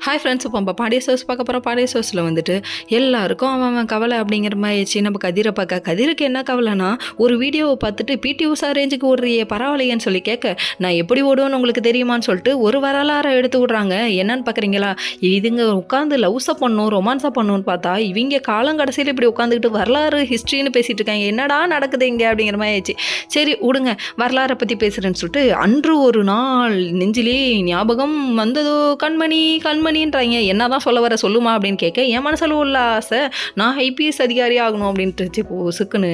Hi friends, இப்போ நம்ம Pandya source பார்க்க போகிறோம். பாண்டிய சோர்ஸில் வந்துட்டு எல்லாருக்கும் அவன் கவலை அப்படிங்கிற மாதிரி ஆயிடுச்சு. நம்ம கதிரை பார்க்க, கதிருக்கு என்ன கவலைனா, ஒரு வீடியோவை பார்த்துட்டு பிடி உஷா ரேஞ்சுக்கு ஓடுறியே பரவாயில்லையேன்னு சொல்லி கேட்க, நான் எப்படி ஓடுவேன்னு உங்களுக்கு தெரியுமான்னு சொல்லிட்டு ஒரு வரலாறை எடுத்து விட்றாங்க. என்னன்னு பார்க்குறீங்களா? இதுங்க உட்காந்து லவ்ஸை பண்ணும், ரொமான்ஸாக பண்ணுன்னு பார்த்தா இவங்க காலங்கடைசியில் இப்படி உட்காந்துக்கிட்டு வரலாறு ஹிஸ்ட்ரின்னு பேசிகிட்டு இருக்காங்க. என்னடா நடக்குது இங்கே அப்படிங்கிற மாதிரி ஆயிடுச்சு. சரி விடுங்க, வரலாறை பற்றி பேசுகிறேன்னு சொல்லிட்டு, அன்று ஒரு நாள் நெஞ்சிலே ஞாபகம் வந்ததோ கண்மணி கண்மணின்றாங்க. என்னதான் சொல்ல வர சொல்லுமா அப்படின்னு கேட்க, என் மனசில் உள்ள ஆசை நான் ஐபிஎஸ் அதிகாரி ஆகணும் அப்படின்ட்டு பொசுக்குன்னு.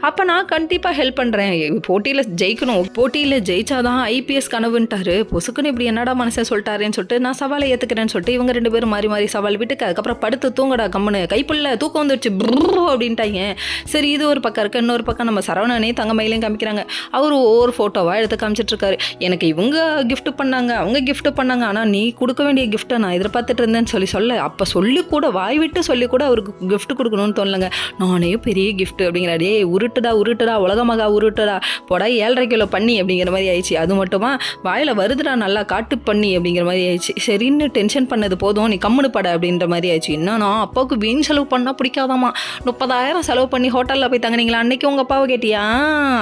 அப்போ நான் கண்டிப்பாக ஹெல்ப் பண்ணுறேன், போட்டியில் ஜெயிக்கணும், போட்டியில் ஜெயிச்சாதான் ஐபிஎஸ் கனவுன்ட்டாரு. பொசுக்குன்னு இப்படி என்னடா மனசை சொல்லிட்டாருன்னு சொல்லிட்டு நான் சவாலை ஏற்றுக்கிறேன்னு சொல்லிட்டு இவங்க ரெண்டு பேரும் மாறி மாறி சவால் விட்டுக்க. அதுக்கப்புறம் படுத்து தூங்கடா கம்முன்னு, கைப்புள்ள தூக்கம் வந்துடுச்சு அப்படின்ட்டாங்க. சரி, இது ஒரு பக்கம் இருக்க. இன்னொரு பக்கம் நம்ம சரவணனே தங்கமயிலையும் காமிக்கிறாங்க. அவர் ஒவ்வொரு ஃபோட்டோவாக எடுத்து காமிச்சிட்டு இருக்காரு. எனக்கு இவங்க கிஃப்ட் பண்ணாங்க, அவங்க கிஃப்ட் பண்ணாங்க, ஆனால் நீ கொடுக்க வேண்டிய கிஃப்ட்டை நான் எதிர்பார்த்துட்டு இருந்தேன்னு சொல்ல அப்போ சொல்லி கூட வாய் விட்டு சொல்லி கூட அவருக்கு கிஃப்ட் கொடுக்கணும்னு தோணலங்க. நானே பெரிய கிஃப்ட் அப்படிங்கிறாடே, உருட்டுடா உலகமாக உருட்டுடா, போடா 7.5 கிலோ பண்ணி அப்படிங்கிற மாதிரி ஆயிடுச்சு. அது மட்டுமா வாயில் வருதுடா நல்லா காட்டு பண்ணி அப்படிங்கிற மாதிரி ஆயிடுச்சு. சரின்னு டென்ஷன் பண்ணது போதும், நீ கம்முனு பட அப்படின்ற மாதிரி ஆயிடுச்சு. என்னன்னா அப்பாவுக்கு வீண் செலவு பண்ணால் பிடிக்காதாமா. 30,000 செலவு பண்ணி ஹோட்டலில் போய் தங்கினீங்களா அன்னைக்கு உங்கள் அப்பாவை கேட்டியா?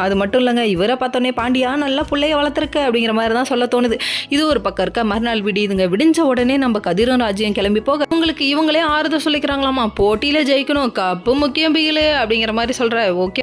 அது மட்டும் இல்லைங்க, இவரை பார்த்தோன்னே பாண்டியா நல்லா பிள்ளைய வளர்த்துருக்க அப்படிங்கிற மாதிரி தான் சொல்ல தோணுது. இது ஒரு பக்கம் இருக்க. மறுநாள் விடியுதுங்க. விடிஞ்ச உடனே நம்ம கதிரும் ராஜ்யம் கிளம்பி போக உங்களுக்கு இவங்களே ஆறுதல் சொல்லிக்கிறாங்களாமா. போட்டியில் ஜெயிக்கணும், கப்பு முக்கியம் பிகிலு அப்படிங்கிற மாதிரி சொல்கிற. ஓகே